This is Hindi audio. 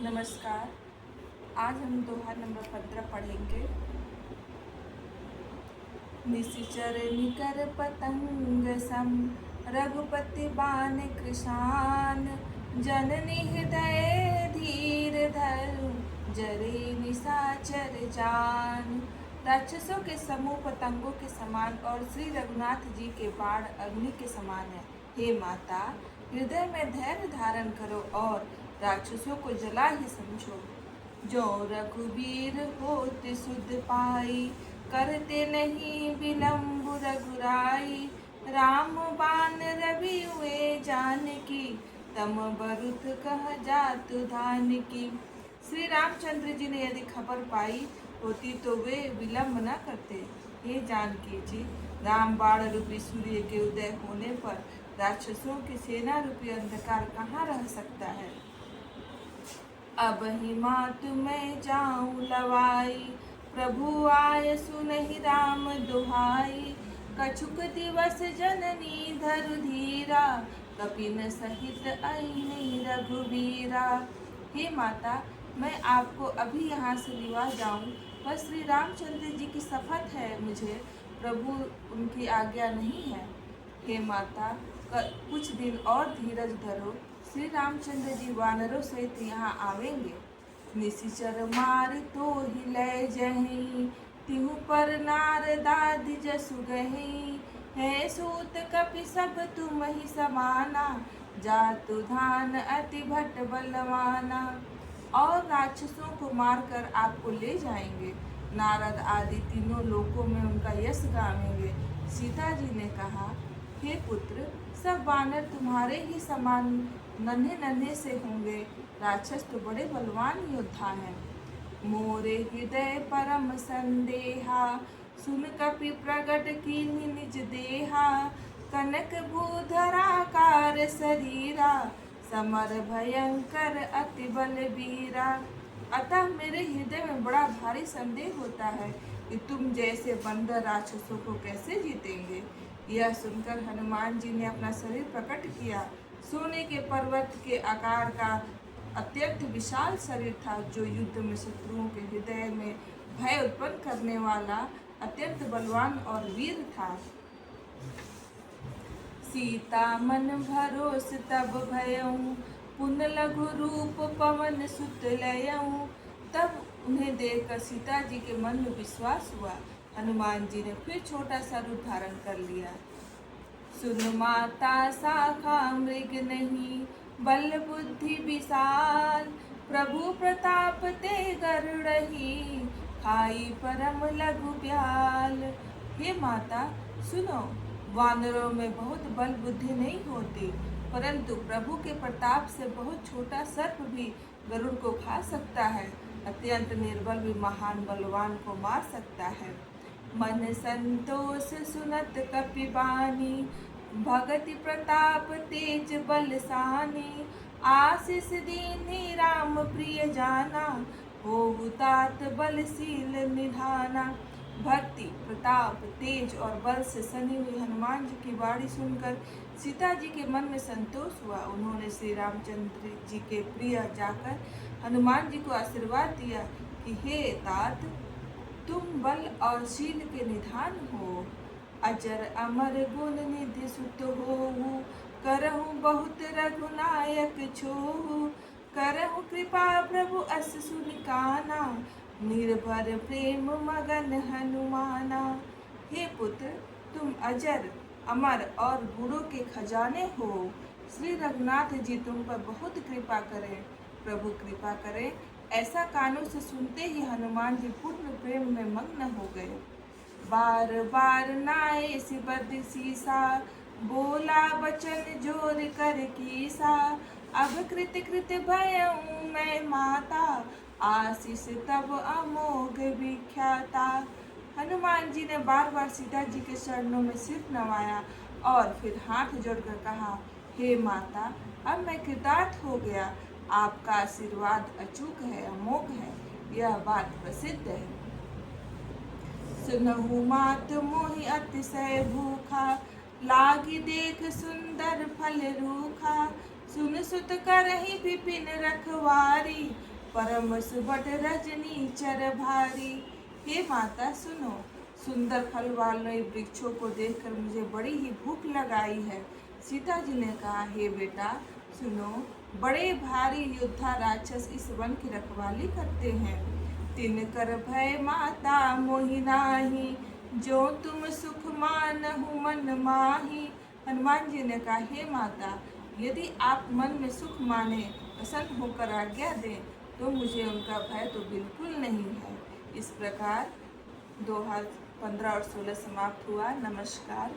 नमस्कार। आज हम दोहा नंबर 15 पढ़ेंगे। निशिचर निकर पतंग सम रघुपति बाण कृशान जननी हृदय धीर धर जरे निशाचर जान। राक्षसों के समूह पतंगों के समान और श्री रघुनाथ जी के बाण अग्नि के समान है। हे माता, हृदय में धैर्य धारण करो और राक्षसों को जला ही समझो। जो रघुबीर होत सुध पाई करते नहीं विलंब रघुराई। राम बाण रवि हुए जानकी तम बरुत कह जातु धानकी। श्री रामचंद्र जी ने यदि खबर पाई होती तो वे विलंब न करते। हे जानकी जी, राम बाण रूपी सूर्य के उदय होने पर राक्षसों की सेना रूपी अंधकार कहाँ रह सकता है। अब ही मातु मैं जाऊं लवाई प्रभु आय सुनहि राम दुहाई। कछुक दिवस जननी धरु धीरा कपिन सहित अइनि रघुबीरा। हे माता, मैं आपको अभी यहाँ से लिवा जाऊं, पर श्री रामचंद्र जी की शपथ है मुझे, प्रभु उनकी आज्ञा नहीं है। हे माता, कुछ दिन और धीरज धरो, श्री रामचंद्र जी वानरों सहित यहाँ आवेंगे। निशिचर मार तो ही लय जहीं तिहु पर नारदादि जसु गहीं। है सूत कपि सब तुम ही समाना जातु धान अति भट बलवाना। और राक्षसों को मारकर आपको ले जाएंगे। नारद आदि तीनों लोकों में उनका यश गावेंगे। सीता जी ने कहा, हे पुत्र, सब वानर तुम्हारे ही समान नन्हे नन्हे से होंगे। राक्षस तो बड़े बलवान योद्धा हैं। मोरे हृदय परम संदेहा सुन कपि प्रगट कीन्हि निज देहा। कनक भूधराकार शरीरा समर भयंकर अति बलबीरा। अतः मेरे हृदय में बड़ा भारी संदेह होता है कि तुम जैसे बंदर राक्षसों को कैसे जीतेंगे। यह सुनकर हनुमान जी ने अपना शरीर प्रकट किया। सोने के पर्वत के आकार का अत्यंत विशाल शरीर था, जो युद्ध में शत्रुओं के हृदय में भय उत्पन्न करने वाला अत्यंत बलवान और वीर था। सीता मन भरोस तब भयऊं पुन लघु रूप पवन सुत लयऊं। तब उन्हें देखकर सीता जी के मन में विश्वास हुआ। हनुमान जी ने फिर छोटा सा रूप धारण कर लिया। सुन माता शाखा मृग नहीं बल बुद्धि विशाल। प्रभु प्रताप ते गरुड़हि खाई परम लघु ब्याल। हे माता, सुनो, वानरों में बहुत बल बुद्धि नहीं होती, परंतु प्रभु के प्रताप से बहुत छोटा सर्प भी गरुड़ को खा सकता है। अत्यंत निर्बल भी महान बलवान को मार सकता है। मन संतोष सुनत कपि बानी भगति प्रताप तेज बलसानी। आशीष दीन्हि राम प्रिय जाना होहु तात बलशील निधाना। भक्ति, प्रताप, तेज और बल से सनी हुई हनुमान जी की वाणी सुनकर सीता जी के मन में संतोष हुआ। उन्होंने श्री रामचंद्र जी के प्रिय जाकर हनुमान जी को आशीर्वाद दिया कि हे तात, तुम बल और शील के निधान हो। अजर अमर गुण निधि सुत होहु करहु बहुत रघुनायक छोहु। करहु कृपा प्रभु अस सुनिकाना निर्भर प्रेम मगन हनुमाना। हे पुत्र, तुम अजर, अमर और गुणों के खजाने हो। श्री रघुनाथ जी तुम पर बहुत कृपा करें। प्रभु कृपा करें। ऐसा कानों से सुनते ही हनुमान जी पूर्ण प्रेम में मग्न हो गए। बार बार नाये सिबद सीसा बोला बचन जोर कर कीसा। अब कृत कृत भयऊं मैं माता आशीष तब अमोघ विख्याता। हनुमान जी ने बार बार सीता जी के चरणों में सिर नवाया और फिर हाथ जोड़कर कहा, हे माता, अब मैं कृतार्थ हो गया। आपका आशीर्वाद अचूक है, अमोघ है, यह बात प्रसिद्ध है। सुनहु मात मोहि अतिशय भूखा लागी देख सुंदर फल रूखा। सुन सुत करहि विपिन रखवारी परम सुबट रजनी चर भारी। हे माता सुनो, सुंदर फल वाले वृक्षों को देखकर मुझे बड़ी ही भूख लगाई है। सीता जी ने कहा, हे बेटा सुनो, बड़े भारी योद्धा राक्षस इस वन की रखवाली करते हैं। तिन कर भय माता मोहि नाही, जो तुम सुख मानहु मन माही। हनुमान जी ने कहा, हे माता, यदि आप मन में सुख माने, प्रसन्न होकर आज्ञा दें, तो मुझे उनका भय तो बिल्कुल नहीं है। इस प्रकार 2015 और 16 समाप्त हुआ। नमस्कार।